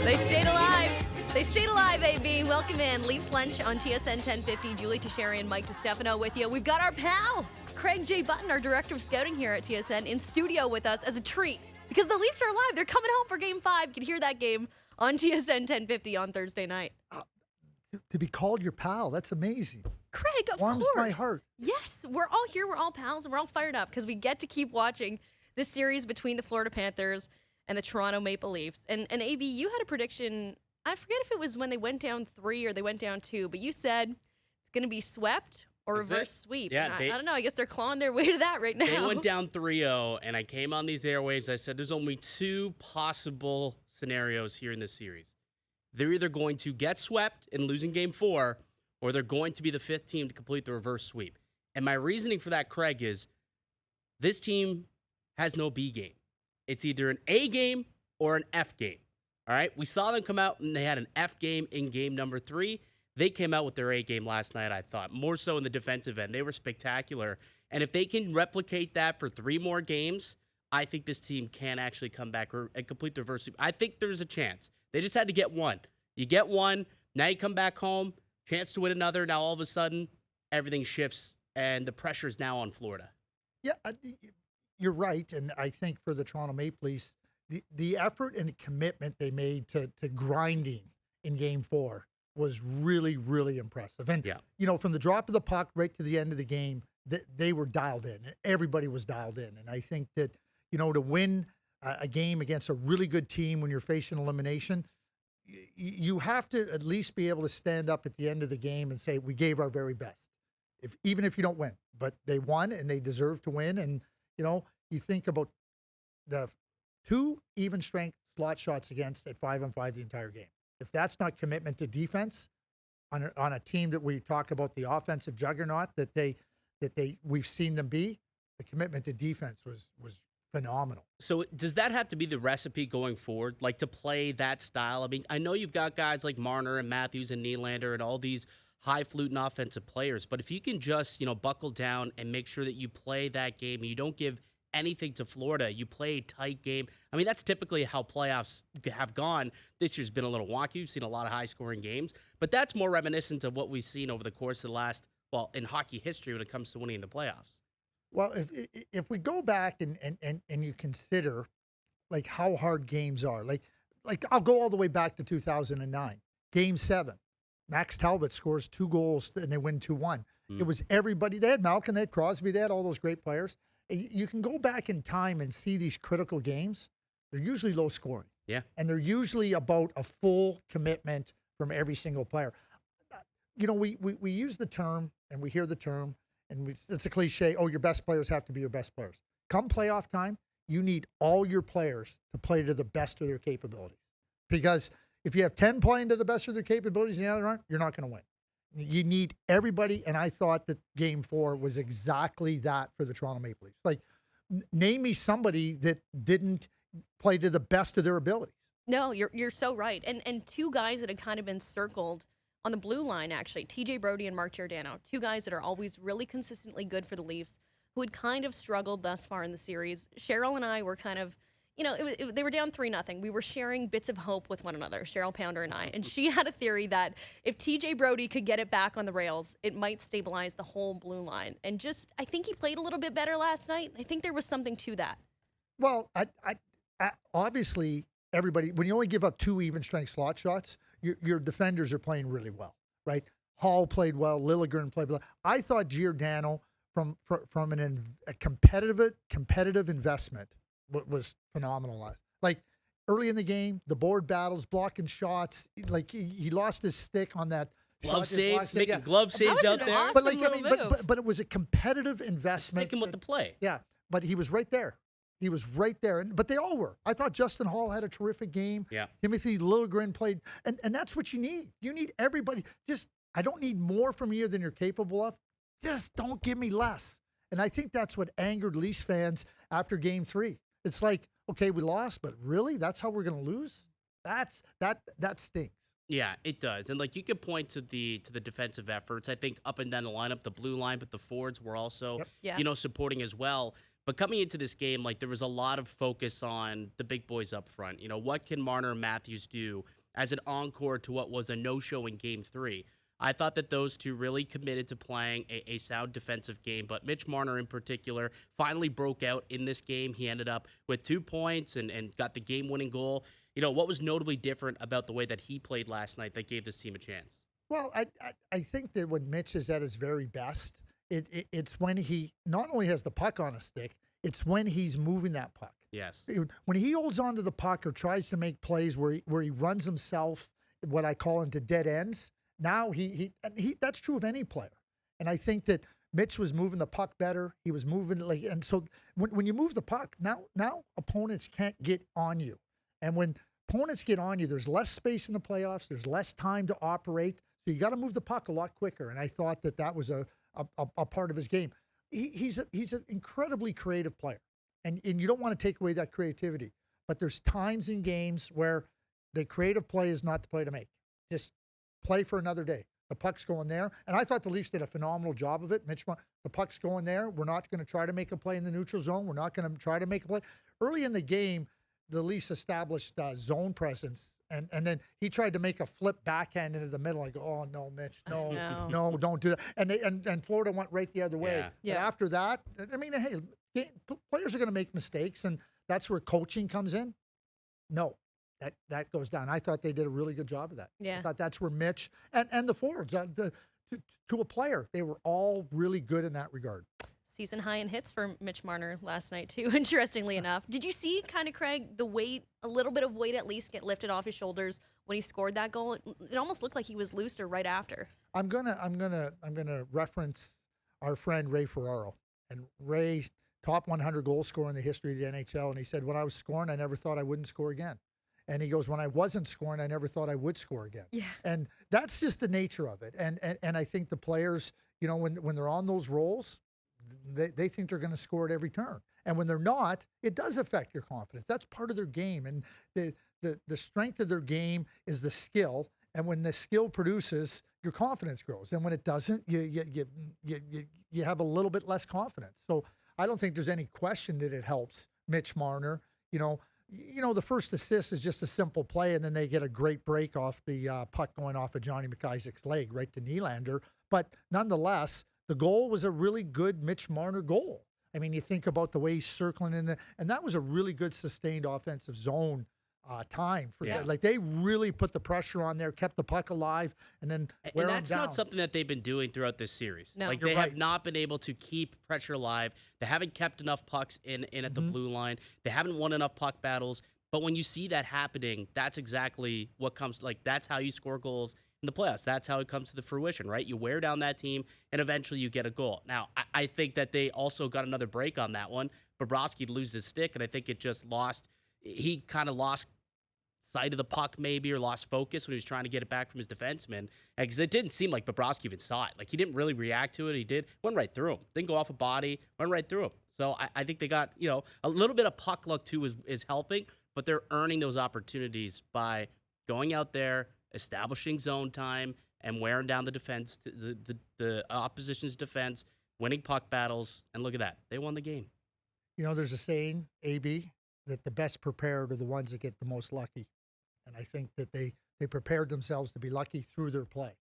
They stayed alive. They stayed alive, AB. Welcome in. Leafs Lunch on TSN 1050. Julie Tocheri and Mike Distefano with you. We've got our pal, Craig J. Button, our director of scouting here at TSN, in studio with us as a treat. Because the Leafs are alive. They're coming home for Game 5. You can hear that game on TSN 1050 on Thursday night. To be called your pal, that's amazing. Craig, of Warms course. my heart. Yes, we're all here. We're all pals, and we're all fired up because we get to keep watching this series between the Florida Panthers and the Toronto Maple Leafs. And AB, you had a prediction. I forget if it was when they went down 3 or they went down 2, but you said it's going to be swept or reverse sweep. Yeah, I don't know. I guess they're clawing their way to that right now. They went down 3-0, and I came on these airwaves. I said there's only 2 possible scenarios here in this series. They're either going to get swept in losing Game 4, or they're going to be the 5th team to complete the reverse sweep. And my reasoning for that, Craig, is this team has no B game. It's either an A game or an F game. All right? We saw them come out, and they had an F game in game number 3. They came out with their A game last night, I thought, more so in the defensive end. They were spectacular. And if they can replicate that for 3 more games, I think this team can actually come back and complete the reverse sweep. I think there's a chance. They just had to get one. You get one, now you come back home, chance to win another. Now all of a sudden, everything shifts, and the pressure is now on Florida. Yeah, you're right. And I think for the Toronto Maple Leafs, the effort and commitment they made to grinding in Game 4 was really, really impressive. And, from the drop of the puck right to the end of the game, they were dialed in. Everybody was dialed in. And I think that, to win a game against a really good team when you're facing elimination, you have to at least be able to stand up at the end of the game and say, we gave our very best, even if you don't win. But they won, and they deserve to win. And, you think about the 2 even-strength slot shots against at 5-on-5 the entire game. If that's not commitment to defense on a team that we talk about the offensive juggernaut that we've seen them be, the commitment to defense was phenomenal. So does that have to be the recipe going forward, like to play that style? I mean, I know you've got guys like Marner and Matthews and Nylander and all these high-fluting offensive players, but if you can just, buckle down and make sure that you play that game and you don't give anything to Florida, you play a tight game. I mean, that's typically how playoffs have gone. This year's been a little wonky. We've seen a lot of high-scoring games, but that's more reminiscent of what we've seen over the course of the last, in hockey history when it comes to winning the playoffs. Well, if we go back and you consider like how hard games are, like I'll go all the way back to 2009, Game 7, Max Talbot scores 2 goals and they win 2-1. It was everybody. They had Malkin, they had Crosby, they had all those great players. You can go back in time and see these critical games. They're usually low scoring. Yeah, and they're usually about a full commitment from every single player. We use the term and we hear the term. And it's a cliche, your best players have to be your best players. Come playoff time, you need all your players to play to the best of their capabilities. Because if you have 10 playing to the best of their capabilities and the other aren't, you're not going to win. You need everybody, and I thought that Game 4 was exactly that for the Toronto Maple Leafs. Like, name me somebody that didn't play to the best of their abilities. No, you're so right. And 2 guys that had kind of been circled on the blue line, actually, TJ Brodie and Mark Giordano, 2 guys that are always really consistently good for the Leafs, who had kind of struggled thus far in the series. Cheryl and I were kind of, they were down 3-0. We were sharing bits of hope with one another, Cheryl Pounder and I, and she had a theory that if TJ Brodie could get it back on the rails, it might stabilize the whole blue line. And I think he played a little bit better last night. I think there was something to that. Well, I obviously, everybody, when you only give up 2 even-strength slot shots, your defenders are playing really well, right? Hall played well. Liljegren played well. I thought Giordano, from a competitive investment, was phenomenal. Like early in the game, the board battles, blocking shots. Like he lost his stick on that glove save, making glove saves out there. Awesome but it was a competitive investment. Sticking with the play. Yeah, but he was right there. He was right there, but they all were. I thought Justin Hall had a terrific game. Yeah. Timothy Liljegren played, and that's what you need. You need everybody. I don't need more from you than you're capable of. Just don't give me less. And I think that's what angered Leafs fans after Game 3. It's like, okay, we lost, but really, that's how we're going to lose? That stinks. Yeah, it does. And you could point to the defensive efforts. I think up and down the lineup, the blue line, but the forwards were also, supporting as well. But coming into this game, like there was a lot of focus on the big boys up front. You know, what can Marner and Matthews do as an encore to what was a no-show in Game 3? I thought that those two really committed to playing a sound defensive game, but Mitch Marner in particular finally broke out in this game. He ended up with 2 points and got the game-winning goal. You know, what was notably different about the way that he played last night that gave this team a chance? Well, I think that when Mitch is at his very best, it's when he not only has the puck on a stick, it's when he's moving that puck. Yes. When he holds onto the puck or tries to make plays where he runs himself, what I call into dead ends. Now he that's true of any player. And I think that Mitch was moving the puck better. He was moving and so when you move the puck, now opponents can't get on you. And when opponents get on you, there's less space in the playoffs. There's less time to operate. So you got to move the puck a lot quicker. And I thought that was a part of his game. He's an incredibly creative player. And you don't want to take away that creativity. But there's times in games where the creative play is not the play to make. Just play for another day. The puck's going there. And I thought the Leafs did a phenomenal job of it. The puck's going there. We're not going to try to make a play in the neutral zone. We're not going to try to make a play. Early in the game, the Leafs established zone presence. And then he tried to make a flip backhand into the middle. I go, oh, no, Mitch, no, don't do that. And Florida went right the other way. Yeah. But after that, I mean, hey, players are going to make mistakes, and that's where coaching comes in. No. That goes down. I thought they did a really good job of that. Yeah. I thought that's where Mitch and the forwards, to a player, they were all really good in that regard. Season high in hits for Mitch Marner last night, too, interestingly enough. Did you see kind of, Craig, the weight, a little bit of weight at least get lifted off his shoulders when he scored that goal? It almost looked like he was looser right after. I'm gonna reference our friend Ray Ferraro. And Ray, top 100 goal scorer in the history of the NHL, and he said, when I was scoring, I never thought I wouldn't score again. And he goes, when I wasn't scoring, I never thought I would score again. Yeah. And that's just the nature of it. And I think the players, you know, when they're on those rolls, they think they're going to score at every turn. And when they're not, it does affect your confidence. That's part of their game. And the strength of their game is the skill. And when the skill produces, your confidence grows. And when it doesn't, you have a little bit less confidence. So I don't think there's any question that it helps Mitch Marner. You know, the first assist is just a simple play, and then they get a great break off the puck going off of Johnny McIsaac's leg right to Nylander. But nonetheless, the goal was a really good Mitch Marner goal. I mean, you think about the way he's circling and that was a really good sustained offensive zone time for like they really put the pressure on there, kept the puck alive, and then and that's not something that they've been doing throughout this series. No. Like You're they right. have not been able to keep pressure alive. They haven't kept enough pucks in at the blue line. They haven't won enough puck battles. But when you see that happening, that's exactly what comes. Like that's how you score goals in the playoffs. That's how it comes to the fruition, right? You wear down that team, and eventually you get a goal. Now, I think that they also got another break on that one. Bobrovsky loses his stick, and I think it just lost. He kind of lost sight of the puck maybe, or lost focus when he was trying to get it back from his defenseman. Because it didn't seem like Bobrovsky even saw it. Like he didn't really react to it. Went right through him. Didn't go off a body. Went right through him. So I think they got, a little bit of puck luck too is helping, but they're earning those opportunities by going out there, establishing zone time, and wearing down the defense, the opposition's defense, winning puck battles, and look at that. They won the game. You know, there's a saying, AB, that the best prepared are the ones that get the most lucky. And I think that they prepared themselves to be lucky through their play.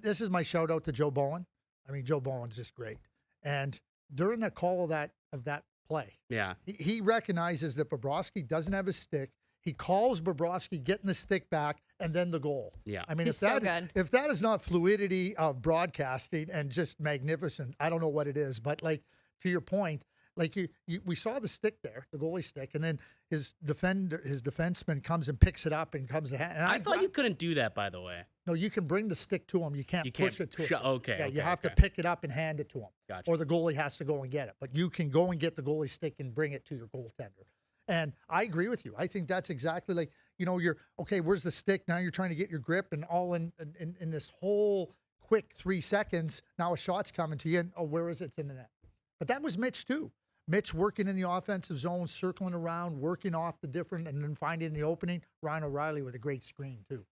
This is my shout out to Joe Bowen. I mean, Joe Bowen's just great. And during the call of that play, he recognizes that Bobrovsky doesn't have his stick. He calls Bobrovsky getting the stick back, and then the goal. Yeah, I mean, if that is not fluidity of broadcasting and just magnificent, I don't know what it is. But like to your point, like we saw the stick there, the goalie stick, and then his defenseman comes and picks it up and comes to hand. I thought you couldn't do that, by the way. No, you can bring the stick to him. You can't push it to him. Okay. Yeah, okay, you have okay. to pick it up and hand it to him. Gotcha. Or the goalie has to go and get it. But you can go and get the goalie stick and bring it to your goaltender. And I agree with you. I think that's exactly like, you're, okay, where's the stick? Now you're trying to get your grip, and all in this whole quick 3 seconds, now a shot's coming to you, and where is it? It's in the net. But that was Mitch too. Mitch working in the offensive zone, circling around, working off the different, and then finding the opening. Ryan O'Reilly with a great screen too.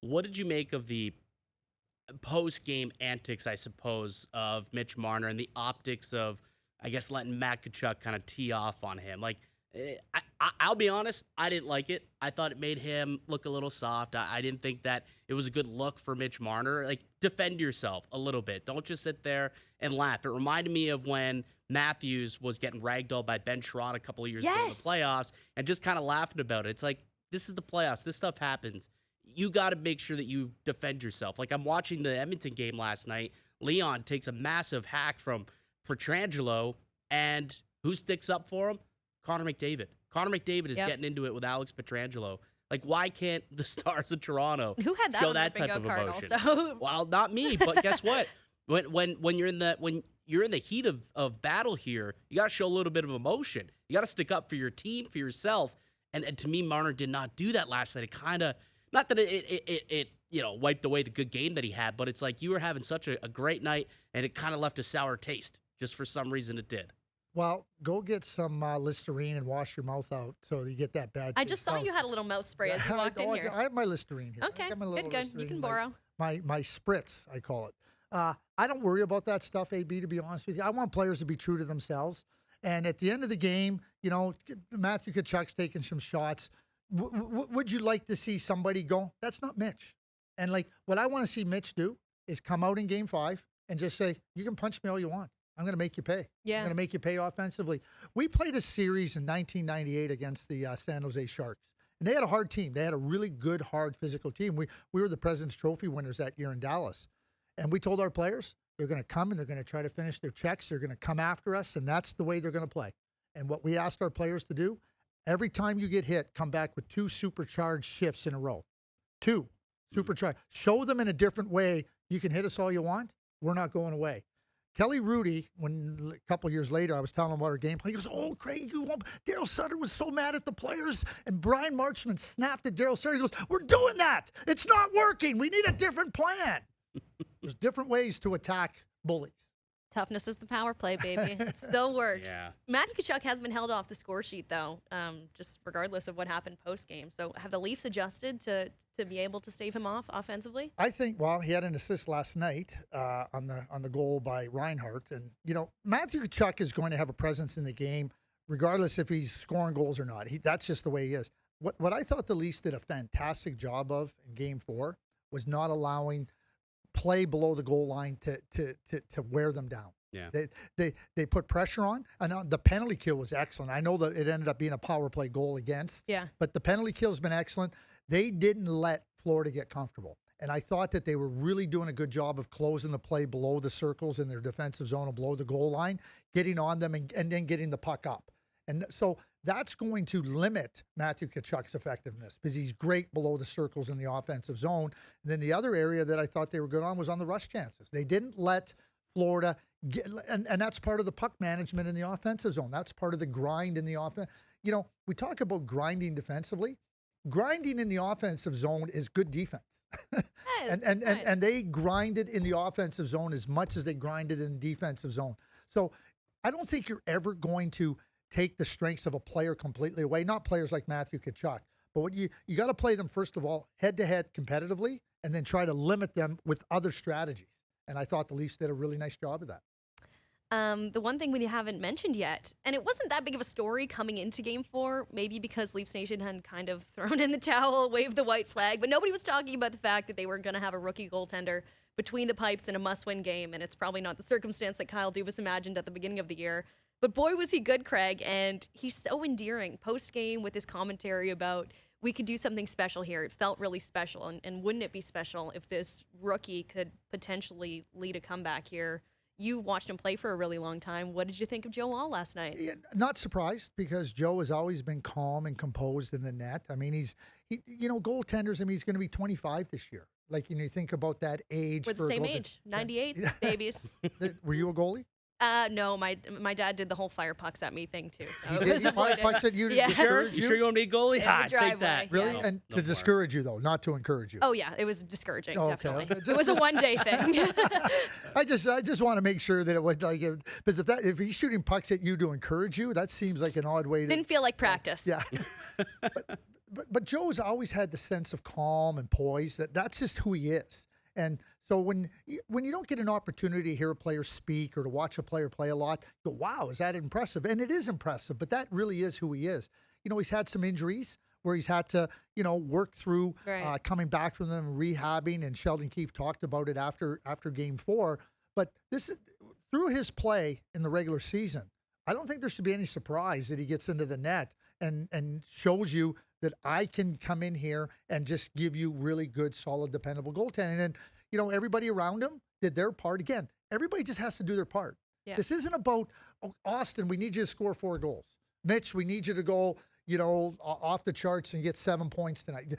What did you make of the post-game antics, I suppose, of Mitch Marner and the optics of, I guess, letting Matt Tkachuk kind of tee off on him. Like, I'll be honest, I didn't like it. I thought it made him look a little soft. I didn't think that it was a good look for Mitch Marner. Like, defend yourself a little bit. Don't just sit there and laugh. It reminded me of when Matthews was getting ragdolled by Ben Sherrod a couple of years ago in the playoffs and just kind of laughing about it. It's like, this is the playoffs. This stuff happens. You got to make sure that you defend yourself. Like, I'm watching the Edmonton game last night. Leon takes a massive hack from Pietrangelo, and who sticks up for him? Connor McDavid. Connor McDavid is getting into it with Alex Pietrangelo. Like, why can't the Stars of Toronto Who had that show on that their type of bingo card emotion? also? Well, not me, but guess what? When you're in the heat of battle here, you got to show a little bit of emotion. You got to stick up for your team, for yourself. And to me, Marner did not do that last night. It kind of, not that it wiped away the good game that he had, but it's like you were having such a great night, and it kind of left a sour taste. Just for some reason, it did. Well, go get some Listerine and wash your mouth out so you get that bad I taste just saw out. you had a little mouth spray as you walked in here. I have my Listerine here. I Okay, got my little good. You Listerine, can my- borrow. My spritz, I call it. I don't worry about that stuff, AB, to be honest with you. I want players to be true to themselves. And at the end of the game, Matthew Tkachuk's taking some shots. Would you like to see somebody go, that's not Mitch? And like, what I want to see Mitch do is come out in game 5 and just say, you can punch me all you want. I'm going to make you pay. Yeah. I'm going to make you pay offensively. We played a series in 1998 against the San Jose Sharks. And they had a hard team. They had a really good, hard, physical team. We were the President's Trophy winners that year in Dallas. And we told our players, they're going to come and they're going to try to finish their checks. They're going to come after us, and that's the way they're going to play. And what we asked our players to do, every time you get hit, come back with 2 supercharged shifts in a row. 2 supercharged. Show them in a different way. You can hit us all you want. We're not going away. Kelly Rudy, when a couple years later, I was telling him about our game plan. He goes, "Oh, Craig, you won't." Daryl Sutter was so mad at the players, and Brian Marchman snapped at Daryl Sutter. He goes, "We're doing that. It's not working. We need a different plan." There's different ways to attack bullies. Toughness is the power play, baby. It still works. Yeah. Matthew Tkachuk has been held off the score sheet, though, just regardless of what happened post-game. So have the Leafs adjusted to be able to stave him off offensively? I think, well, he had an assist last night on the goal by Reinhart. And, Matthew Tkachuk is going to have a presence in the game, regardless if he's scoring goals or not. That's just the way he is. What I thought the Leafs did a fantastic job of in Game 4 was not allowing play below the goal line to wear them down. Yeah. They put pressure on, and the penalty kill was excellent. I know that it ended up being a power play goal against, but the penalty kill has been excellent. They didn't let Florida get comfortable, and I thought that they were really doing a good job of closing the play below the circles in their defensive zone and below the goal line, getting on them and then getting the puck up. And so that's going to limit Matthew Tkachuk's effectiveness because he's great below the circles in the offensive zone. And then the other area that I thought they were good on was on the rush chances. They didn't let Florida get, and that's part of the puck management in the offensive zone. That's part of the grind in the offense. We talk about grinding defensively. Grinding in the offensive zone is good defense. And they grinded in the offensive zone as much as they grinded in the defensive zone. So I don't think you're ever going to take the strengths of a player completely away. Not players like Matthew Tkachuk, but what you got to play them, first of all, head-to-head competitively, and then try to limit them with other strategies. And I thought the Leafs did a really nice job of that. The one thing we haven't mentioned yet, and it wasn't that big of a story coming into Game 4, maybe because Leafs Nation had kind of thrown in the towel, waved the white flag, but nobody was talking about the fact that they were going to have a rookie goaltender between the pipes in a must-win game, and it's probably not the circumstance that Kyle Dubas imagined at the beginning of the year. But boy, was he good, Craig, and he's so endearing post-game with his commentary about we could do something special here. It felt really special, and wouldn't it be special if this rookie could potentially lead a comeback here? You watched him play for a really long time. What did you think of Joe Woll last night? Yeah, not surprised because Joe has always been calm and composed in the net. I mean, goaltenders, he's going to be 25 this year. Like, you think about that age. We're the same age, 98 babies. Were you a goalie? No, my dad did the whole fire pucks at me thing too. So He it was did fire avoided. pucks at you to Yeah. discourage You sure you want to be a goalie? In the Take driveway, that. Really? yes. And No to more. discourage you, though, not to encourage you. Oh yeah, it was discouraging, Okay. definitely. Just- It was a one-day thing. I just want to make sure that it was like, because if he's shooting pucks at you to encourage you, that seems like an odd way to. Didn't feel like practice. Yeah. But Joe's always had the sense of calm and poise. That's just who he is. And so when you don't get an opportunity to hear a player speak or to watch a player play a lot, you go, wow, is that impressive? And it is impressive, but that really is who he is. He's had some injuries where he's had to, work through Right. coming back from them, rehabbing, and Sheldon Keefe talked about it after Game 4. But this is through his play in the regular season. I don't think there should be any surprise that he gets into the net and shows you that I can come in here and just give you really good, solid, dependable goaltending. And everybody around him did their part. Again, everybody just has to do their part. Yeah. This isn't about, oh, Austin, we need you to score 4 goals. Mitch, we need you to go, off the charts and get 7 points tonight.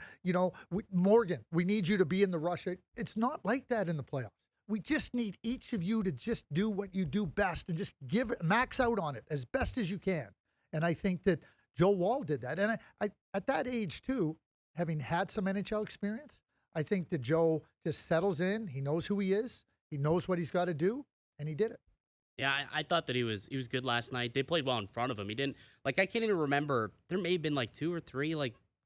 Morgan, we need you to be in the rush. It's not like that in the playoffs. We just need each of you to just do what you do best and just max out on it as best as you can. And I think that Joe Wall did that. And I at that age too, having had some NHL experience, I think that Joe just settles in. He knows who he is. He knows what he's got to do, and he did it. Yeah, I thought that he was good last night. They played well in front of him. He didn't I can't even remember. There may have been like 2 or 3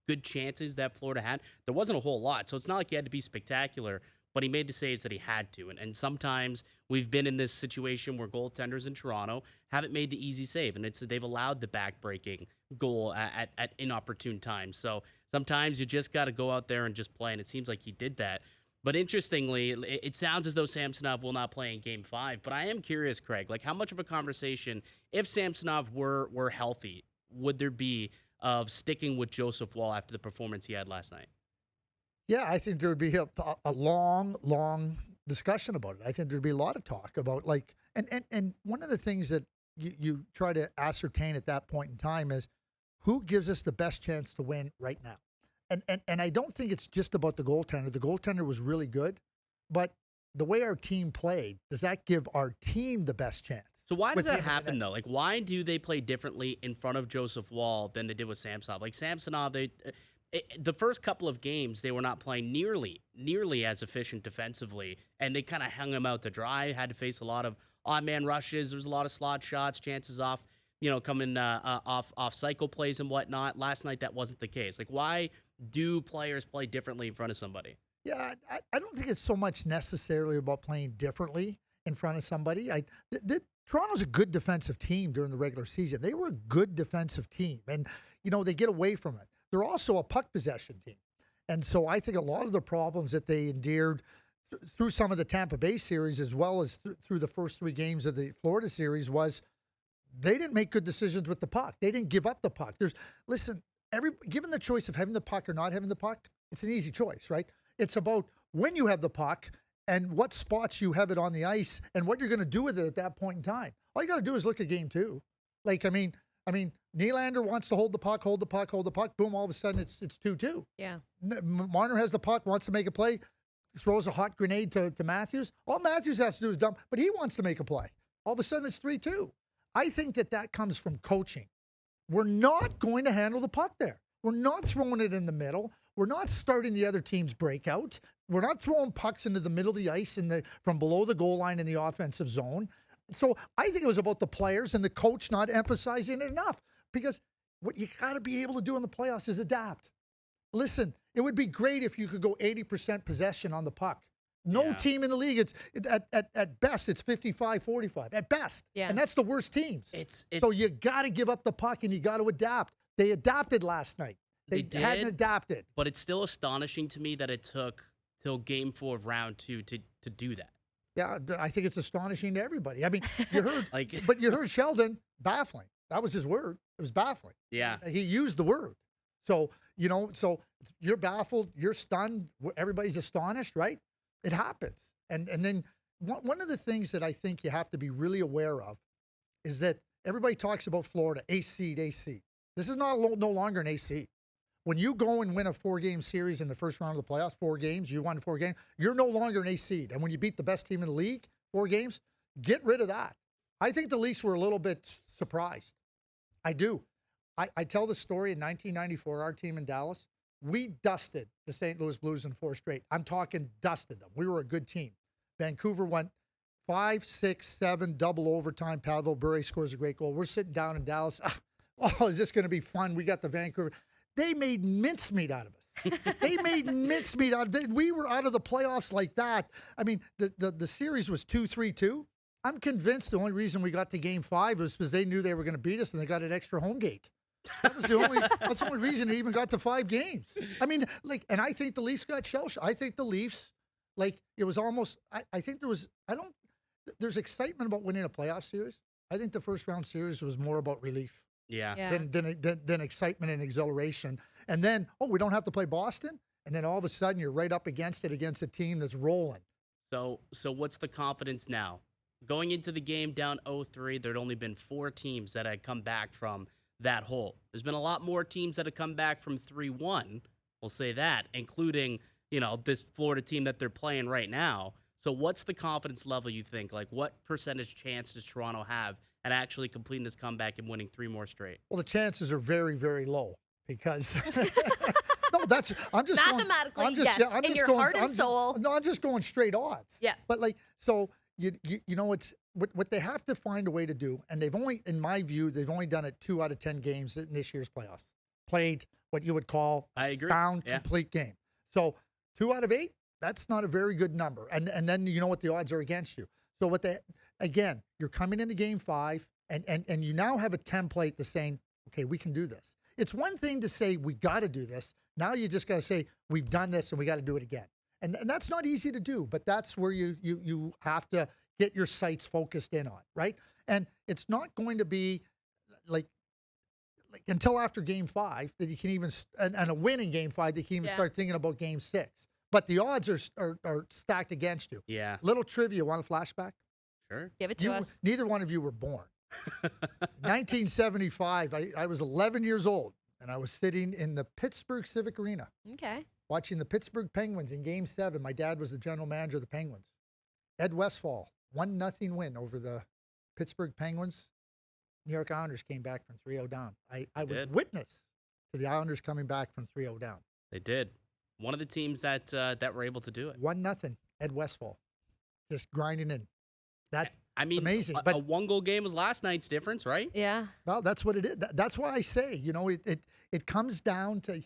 good chances that Florida had. There wasn't a whole lot, so it's not like he had to be spectacular. But he made the saves that he had to. And sometimes we've been in this situation where goaltenders in Toronto haven't made the easy save, and they've allowed the back-breaking goal at inopportune times. So sometimes you just got to go out there and just play, and it seems like he did that. But interestingly, it sounds as though Samsonov will not play in Game 5. But I am curious, Craig, how much of a conversation, if Samsonov were healthy, would there be of sticking with Joseph Woll after the performance he had last night? Yeah, I think there would be a long, long discussion about it. I think there'd be a lot of talk about and one of the things that you try to ascertain at that point in time is who gives us the best chance to win right now. And I don't think it's just about the goaltender. The goaltender was really good, but the way our team played, does that give our team the best chance? So why does with that him in the happen, net? though? Why do they play differently in front of Joseph Woll than they did with Samsonov? Samsonov, the first couple of games, they were not playing nearly as efficient defensively, and they kind of hung him out to dry, had to face a lot of odd man rushes. There was a lot of slot shots, chances off, coming off cycle plays and whatnot. Last night, that wasn't the case. Why do players play differently in front of somebody? Yeah, I don't think it's so much necessarily about playing differently in front of somebody. Toronto's a good defensive team during the regular season. They were a good defensive team, and they get away from it. They're also a puck possession team, and so I think a lot of the problems that they endured through some of the Tampa Bay series, as well as through the first 3 games of the Florida series, was they didn't make good decisions with the puck. They didn't give up the puck. Given the choice of having the puck or not having the puck, it's an easy choice, right? It's about when you have the puck and what spots you have it on the ice and what you're going to do with it at that point in time. All you got to do is look at Game 2. I mean, Nylander wants to hold the puck. Boom, all of a sudden it's 2-2. Yeah. Marner has the puck, wants to make a play, throws a hot grenade to Matthews. All Matthews has to do is dump, but he wants to make a play. All of a sudden it's 3-2. I think that comes from coaching. We're not going to handle the puck there. We're not throwing it in the middle. We're not starting the other team's breakout. We're not throwing pucks into the middle of the ice from below the goal line in the offensive zone. So I think it was about the players and the coach not emphasizing it enough, because what you got to be able to do in the playoffs is adapt. Listen, it would be great if you could go 80% possession on the puck. No team in the league, at best, it's 55-45, at best. Yeah. And that's the worst teams. It's So you got to give up the puck and you got to adapt. They adapted last night. They hadn't did, adapted. but it's still astonishing to me that it took till Game 4 of round 2 to do that. Yeah, I think it's astonishing to everybody. I mean, you heard, Like- but you heard Sheldon, baffling. That was his word. It was baffling. Yeah. He used the word. So, so you're baffled, you're stunned, everybody's astonished, right? It happens. And then one of the things that I think you have to be really aware of is that everybody talks about Florida, AC. This is no longer an AC. When you go and win a 4-game series in the first round of the playoffs, 4 games, you won 4 games, you're no longer an AC. And when you beat the best team in the league, 4 games, get rid of that. I think the Leafs were a little bit surprised. I do. I tell the story in 1994, our team in Dallas, we dusted the St. Louis Blues in 4 straight. I'm talking dusted them. We were a good team. Vancouver went 5, 6, 7, double overtime. Pavel Bure scores a great goal. We're sitting down in Dallas. Oh, is this going to be fun? We got the Vancouver. They made mincemeat out of us. They made mincemeat out of it. We were out of the playoffs like that. I mean, the series was 2-3-2. I'm convinced the only reason we got to game 5 was because they knew they were going to beat us and they got an extra home gate. That's the only reason they even got to 5 games. I mean, like, and I think the Leafs got shell-shocked. I think the Leafs, like, it was almost, I think there's excitement about winning a playoff series. I think the first round series was more about relief Yeah. than excitement and exhilaration. And then, we don't have to play Boston. And then all of a sudden you're right up against a team that's rolling. So what's the confidence now? Going into the game down 0-3, there'd only been 4 teams that had come back from that hole. There's been a lot more teams that have come back from 3-1. We'll say that, including, this Florida team that they're playing right now. So what's the confidence level you think? Like, what percentage chance does Toronto have at actually completing this comeback and winning 3 more straight? Well, the chances are very, very low because no, I'm just Mathematically, going, yes. I'm In just your going, heart and soul. I'm just going straight odds. Yeah. But so it's what they have to find a way to do, and in my view, they've only done it 2 out of 10 games in this year's playoffs. Played what you would call I a agree. sound, Yeah. complete game. So 2 out of 8, that's not a very good number. And then you know what the odds are against you. So again, you're coming into game 5, and you now have a template to saying, okay, we can do this. It's one thing to say we got to do this. Now you just got to say we've done this and we got to do it again. And that's not easy to do, but that's where you have to get your sights focused in on, right? And it's not going to be like until after game 5 that you can even and a win in game 5 that you can even start thinking about game 6. But the odds are stacked against you. Yeah. Little trivia, want a flashback? Sure. Give it to us. Neither one of you were born. 1975, I was 11 years old, and I was sitting in the Pittsburgh Civic Arena Okay. watching the Pittsburgh Penguins in Game 7. My dad was the general manager of the Penguins. Ed Westfall, 1-0 win over the Pittsburgh Penguins. New York Islanders came back from 3-0 down. I was witness to the Islanders coming back from 3-0 down. They did. One of the teams that were able to do it. 1-0, Ed Westfall, just grinding in. I mean, amazing. A But 1-goal game was last night's difference, right? Yeah. well, that's what it is. That's why I say, it comes down to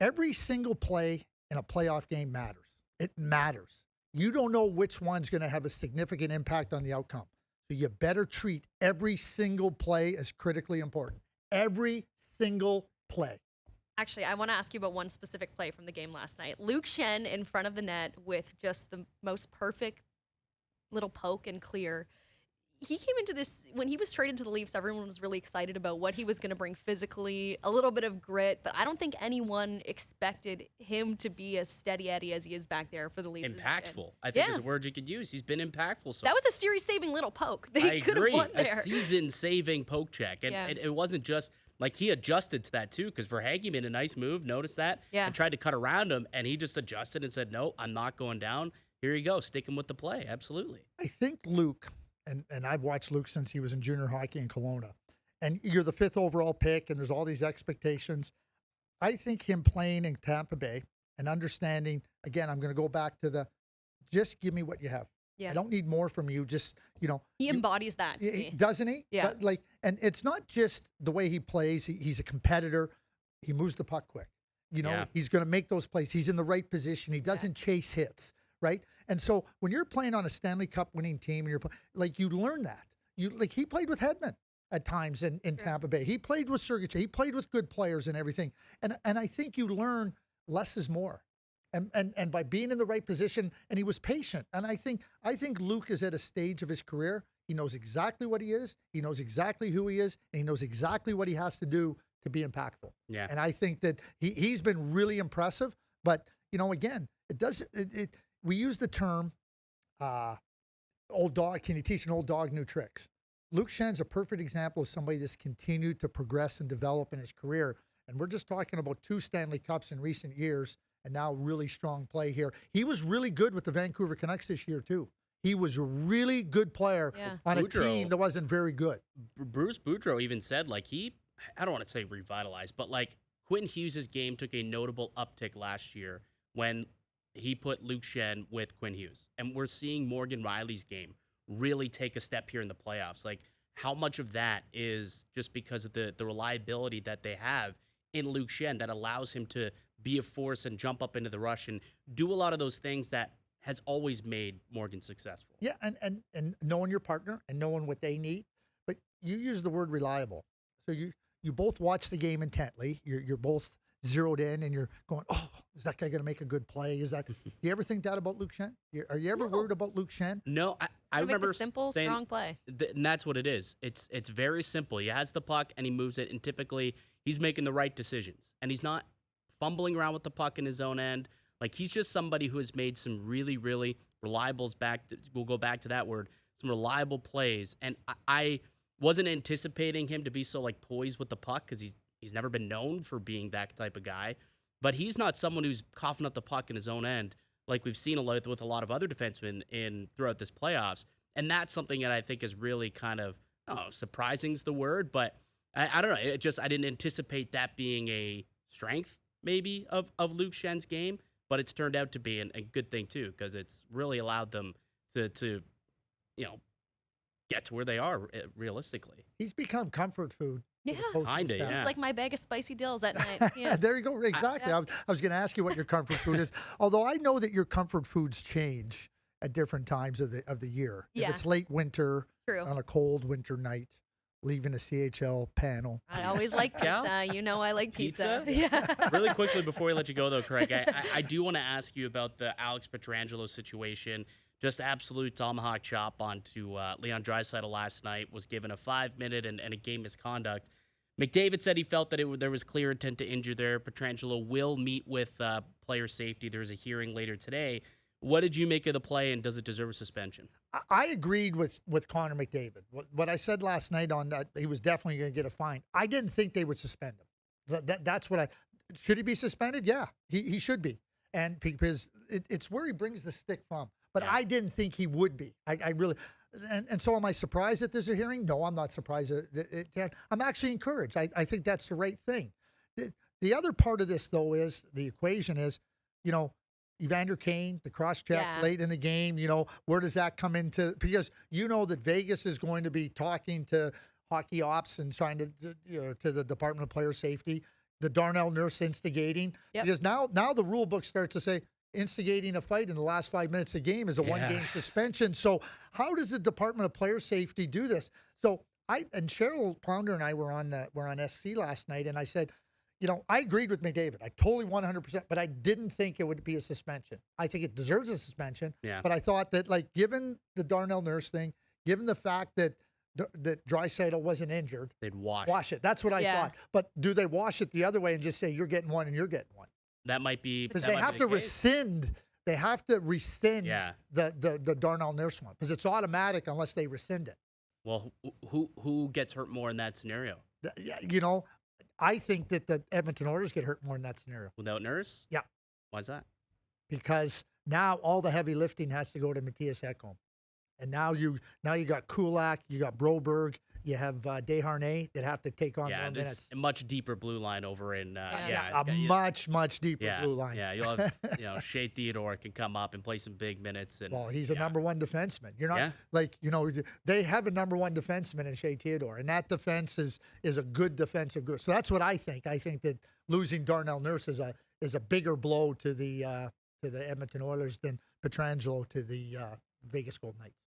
every single play in a playoff game matters. It matters. You don't know which one's going to have a significant impact on the outcome. So you better treat every single play as critically important. Every single play. Actually, I want to ask you about one specific play from the game last night. Luke Schenn in front of the net with just the most perfect little poke and clear. He came into this, when he was traded to the Leafs, everyone was really excited about what he was going to bring physically, a little bit of grit, but I don't think anyone expected him to be as steady Eddie as he is back there for the Leafs. Impactful. I think is a word you could use. He's been impactful. So that was a series-saving little poke. I They could have agree. won A there. season-saving poke check. And it wasn't just, like, he adjusted to that, too, because Verhaeghe made a nice move, noticed that, and tried to cut around him, and he just adjusted and said, no, I'm not going down. Here you go, sticking with the play. Absolutely. I think Luke, and I've watched Luke since he was in junior hockey in Kelowna, and you're the 5th overall pick, and there's all these expectations. I think him playing in Tampa Bay and understanding, again, I'm going to go back to just give me what you have. Yeah. I don't need more from you. Just, He embodies that to me. Doesn't he? Yeah. And it's not just the way he plays. He's a competitor. He moves the puck quick. He's going to make those plays. He's in the right position. He doesn't chase hits. Right. And so when you're playing on a Stanley Cup winning team and you learn that. He played with Hedman at times in Tampa Bay. He played with Sergachev. He played with good players and everything. And I think you learn less is more. And by being in the right position, and he was patient. And I think Luke is at a stage of his career. He knows exactly what he is. He knows exactly who he is, and he knows exactly what he has to do to be impactful. Yeah. And I think that he's been really impressive. But again, we use the term old dog. Can you teach an old dog new tricks? Luke Schenn's a perfect example of somebody that's continued to progress and develop in his career. And we're just talking about 2 Stanley Cups in recent years, and now really strong play here. He was really good with the Vancouver Canucks this year, too. He was a really good player on a team that wasn't very good. Bruce Boudreau even said, I don't want to say revitalized, but Quinn Hughes' game took a notable uptick last year when he put Luke Schenn with Quinn Hughes. And we're seeing Morgan Rielly's game really take a step here in the playoffs. How much of that is just because of the reliability that they have in Luke Schenn that allows him to be a force and jump up into the rush and do a lot of those things that has always made Morgan successful. Yeah, and knowing your partner and knowing what they need. But you use the word reliable. So you both watch the game intently. You're both zeroed in and you're going, oh, is that guy going to make a good play? Is that? Do you ever think that about Luke Schenn? Are you ever worried about Luke Schenn? No, I Make remember a simple, saying, strong play. and that's what it is. It's very simple. He has the puck and he moves it, and typically he's making the right decisions, and he's not fumbling around with the puck in his own end. Like, he's just somebody who has made some really, really reliables we'll go back to that word, some reliable plays. And I wasn't anticipating him to be so, like, poised with the puck because he's never been known for being that type of guy. But he's not someone who's coughing up the puck in his own end like we've seen with a lot of other defensemen throughout this playoffs. And that's something that I think is really kind of, surprising is the word, but I don't know. I didn't anticipate that being a strength maybe of Luke Schenn's game. But it's turned out to be a good thing, too, because it's really allowed them to get to where they are realistically. He's become comfort food. Yeah. Kinda, yeah. It's like my bag of spicy dills at night. Yes. There you go. Exactly. I was going to ask you what your comfort food is. Although I know that your comfort foods change at different times of the year. Yeah. If it's late winter, True. on a cold winter night, leaving a CHL panel. I always like pizza. You know I like pizza. Pizza? Yeah. Really quickly before we let you go, though, Craig, I do want to ask you about the Alex Pietrangelo situation. Just absolute tomahawk chop onto Leon Draisaitl last night. Was given a 5-minute and a game misconduct. McDavid said he felt that there was clear intent to injure there. Pietrangelo will meet with player safety. There's a hearing later today. What did you make of the play, and does it deserve a suspension? I agreed with Connor McDavid. What I said last night on that, he was definitely going to get a fine. I didn't think they would suspend him. That's what should he be suspended? Yeah, he should be. And because it's where he brings the stick from. But yeah. I didn't think he would be. I really, and so am I surprised that there's a hearing? No, I'm not surprised. I'm actually encouraged. I think that's the right thing. The other part of this, though, is the equation is, Evander Kane, the cross-check late in the game, where does that come into? Because that Vegas is going to be talking to hockey ops and trying to the Department of Player Safety, the Darnell Nurse instigating. Yep. Because now the rule book starts to say instigating a fight in the last 5 minutes of the game is a one-game suspension. So how does the Department of Player Safety do this? So and Cheryl Pounder and I were on SC last night, and I said, I agreed with McDavid. I totally 100%, but I didn't think it would be a suspension. I think it deserves a suspension. Yeah. But I thought that, given the Darnell Nurse thing, given the fact that Draisaitl wasn't injured, they'd wash it. That's what I thought. But do they wash it the other way and just say you're getting one and you're getting one? That might be because they have to rescind. They have to rescind the Darnell Nurse one because it's automatic unless they rescind it. Well, who gets hurt more in that scenario? I think that the Edmonton Oilers get hurt more in that scenario. Without Nurse? Yeah. Why is that? Because now all the heavy lifting has to go to Matthias Ekholm. And now you got Kulak, you got Broberg, you have Desharnais that have to take on more minutes. A much deeper blue line over in much deeper blue line. Yeah, you'll have Shea Theodore can come up and play some big minutes. And he's a number one defenseman. You're not they have a number one defenseman in Shea Theodore, and that defense is a good defensive group. So that's what I think. I think that losing Darnell Nurse is a bigger blow to the Edmonton Oilers than Pietrangelo to the Vegas Golden Knights.